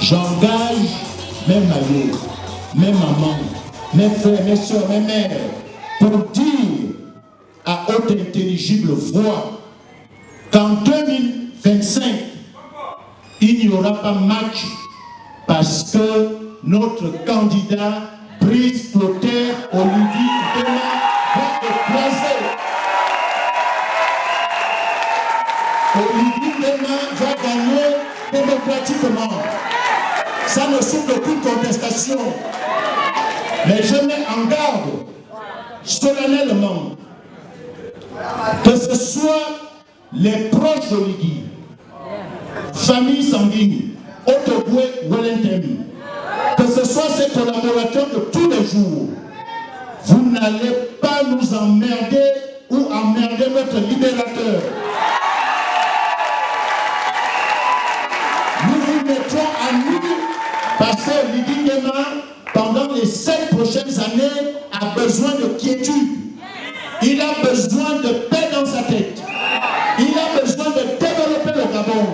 J'engage mes maillots, mes mamans, mes frères, mes soeurs, mes mères, pour dire à haute intelligible voix qu'en 2025, il n'y aura pas match parce que notre candidat, Brice Clotaire Oligui Nguema, va écraser. Oligui Nguema va gagner démocratiquement. Ça ne souffre d'aucune contestation. Mais je mets en garde solennellement que ce soit les proches d'Oligui, famille sanguine, Otoboué, Wellington, que ce soit ses collaborateurs de tous les jours, vous n'allez pas nous emmerder ou emmerder notre libérateur. Nous vous mettrons à nu parce que Oligui Nguema, pendant les 7 prochaines années, a besoin de quiétude. Il a besoin de paix dans sa tête. Il a besoin de développer le Gabon.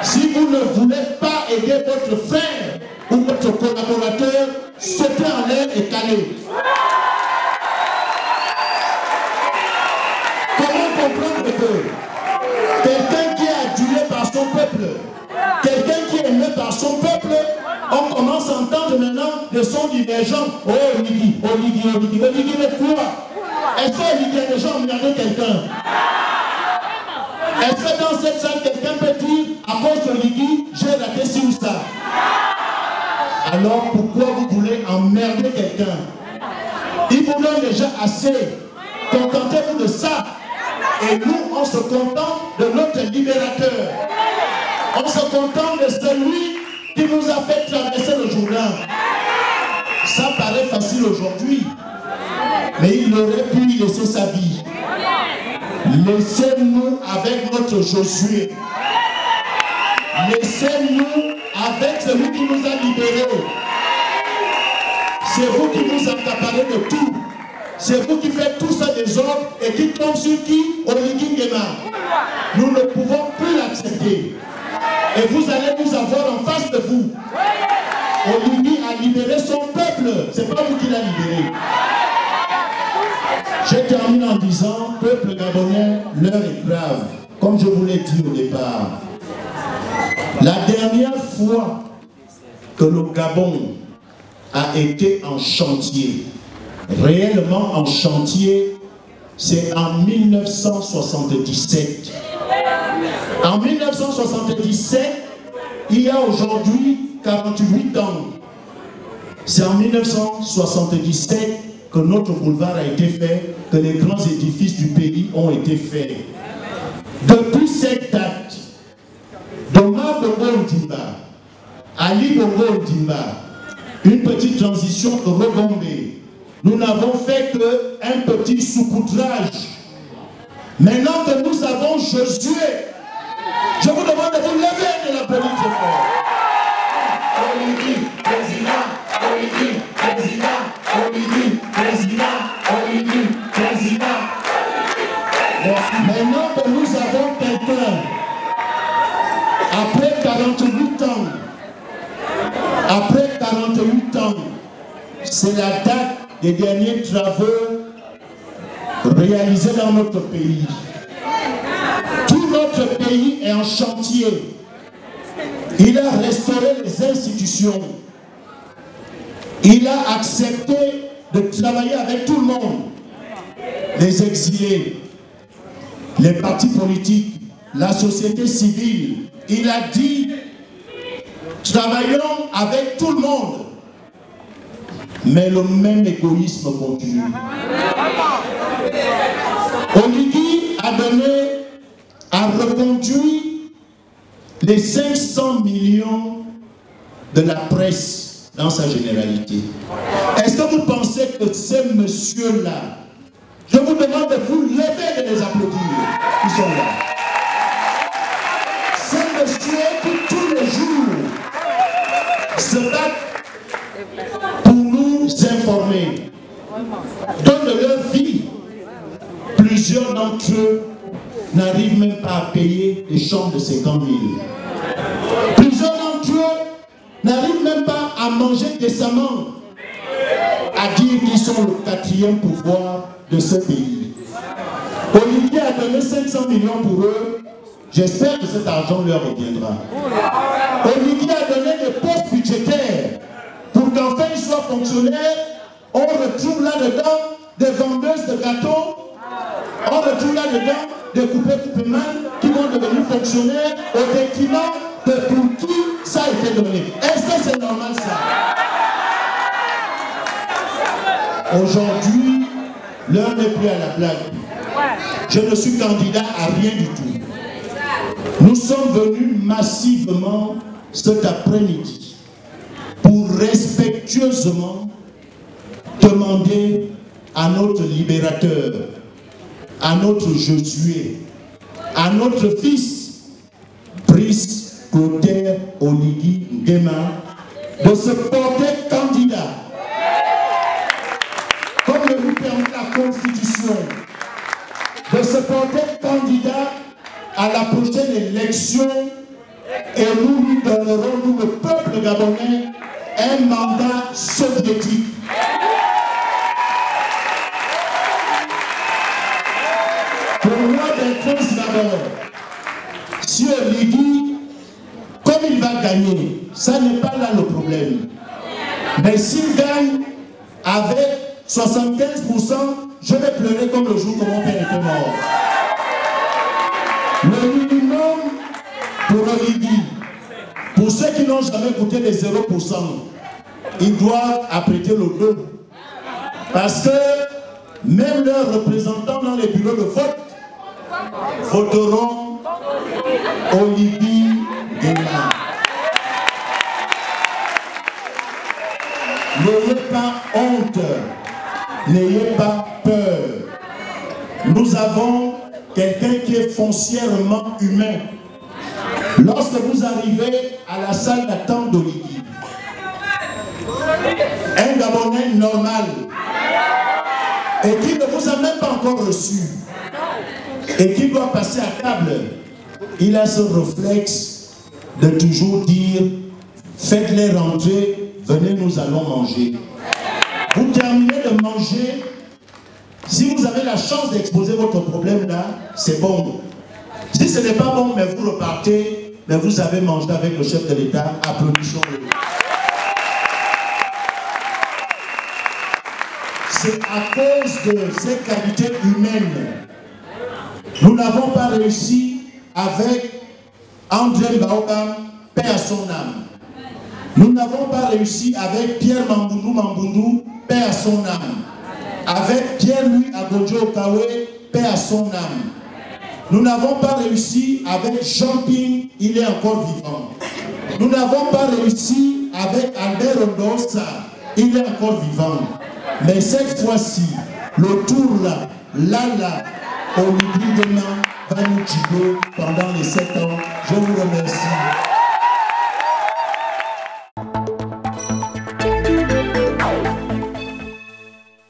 Si vous ne voulez pas aider votre frère ou votre collaborateur, sautez en l'air et calez. Comment comprendre que quelqu'un qui est adulé par son peuple, quelqu'un qui est aimé par son peuple, on commence à entendre maintenant des sons divergents. Oh, Oligui, Oligui, Oligui, Oligui, mais quoi? Est-ce qu'Oligui a déjà emmerdé quelqu'un? Est-ce que dans cette salle, quelqu'un peut dire, à cause d'Oligui, j'ai raté ci ou ça? Alors pourquoi vous voulez emmerder quelqu'un? Il vous donne déjà assez. Contentez-vous de ça. Et nous, on se contente de notre libérateur. On se contente de celui qui nous a fait traverser le Jourdain. Ça paraît facile aujourd'hui, mais il aurait pu y laisser sa vie. Laissez-nous avec notre Josué. Laissez-nous avec celui qui nous a libérés. C'est vous qui vous accaparez de tout. C'est vous qui faites tout ça des ordres et qui tombe sur qui? Oligui Nguema. Nous ne pouvons plus l'accepter. Et vous allez nous avoir en face de vous. Oligui a libéré son peuple. C'est pas vous qui l'a libéré. Je termine en disant, peuple gabonais, l'heure est grave. Comme je vous l'ai dit au départ. La dernière fois que le Gabon a été en chantier, réellement en chantier, c'est en 1977. En 1977, il y a aujourd'hui 48 ans. C'est en 1977 que notre boulevard a été fait, que les grands édifices du pays ont été faits. Depuis cette date, Doma Bongo Ondimba, Ali Bongo Ondimba, une petite transition de Rogombe, nous n'avons fait qu'un petit saupoudrage. Maintenant que nous avons Josué, je vous demande de vous lever de la police très fort. Oligui, président, Oligui, président, Oligui, président, Oligui, président. Maintenant que nous avons quelqu'un, après 48 ans, c'est la date des derniers travaux réalisés dans notre pays. Tout notre pays est en chantier. Il a restauré les institutions. Il a accepté de travailler avec tout le monde. Les exilés, les partis politiques, la société civile. Il a dit, travaillons avec tout le monde. Mais le même égoïsme continue. Oligui a reconduit les 500 millions de la presse dans sa généralité. Est-ce que vous pensez que ces messieurs-là, je vous demande de vous lever et de les applaudir, ils sont là. Ces messieurs qui tous les jours se battent pour nous informer, donnent leur vie. Plusieurs d'entre eux n'arrivent même pas à payer des chambres de 50 000. Plusieurs d'entre eux n'arrivent même pas à manger décemment, à dire qu'ils sont le 4e pouvoir de ce pays. Olivier a donné 500 millions pour eux. J'espère que cet argent leur reviendra. Olivier a donné des postes budgétaires pour qu'enfin ils soient fonctionnaires. On retrouve là-dedans des vendeuses de gâteaux. On retrouve là-dedans des coupés-coupés-mains qui vont devenir fonctionnaires au détriment de pour qui ça a été donné. Est-ce que c'est normal ça? Aujourd'hui, l'heure n'est plus à la blague. Je ne suis candidat à rien du tout. Nous sommes venus massivement cet après-midi pour respectueusement demander à notre libérateur, à notre Josué, à notre fils, Brice Clotaire Oligui Nguema, de se porter candidat, comme le lui permet la Constitution, de se porter candidat à la prochaine élection, et nous lui donnerons, nous le peuple gabonais, un mandat soviétique. Pour moi, des choses d'abord, si Oligui, comme il va gagner, ça n'est pas là le problème. Mais s'il gagne avec 75%, je vais pleurer comme le jour où mon père était mort. Le minimum pour Oligui, pour ceux qui n'ont jamais goûté les 0%, ils doivent apprêter le dos. Parce que même leurs représentants dans les bureaux de vote voteront Oligui Nguema. N'ayez pas honte, n'ayez pas peur. Nous avons quelqu'un qui est foncièrement humain. Lorsque vous arrivez à la salle d'attente d'Oligui, un Gabonais normal, et qui ne vous a même pas encore reçu, et qui doit passer à table, il a ce réflexe de toujours dire, faites-les rentrer, venez, nous allons manger. Vous terminez de manger, si vous avez la chance d'exposer votre problème là, c'est bon. Si ce n'est pas bon, mais vous repartez, mais vous avez mangé avec le chef de l'État, applaudissons-le. C'est à cause de ces qualités humaines. Nous n'avons pas réussi avec André Baoba, paix à son âme. Nous n'avons pas réussi avec Pierre Mambundu, paix à son âme. Avec Pierre-Louis Agodjo Okawe, paix à son âme. Nous n'avons pas réussi avec Jean-Ping, il est encore vivant. Nous n'avons pas réussi avec Albert Ondosa, il est encore vivant. Mais cette fois-ci, le tour là, Oligui Nguema va nous tuer pendant les 7 ans. Je vous remercie.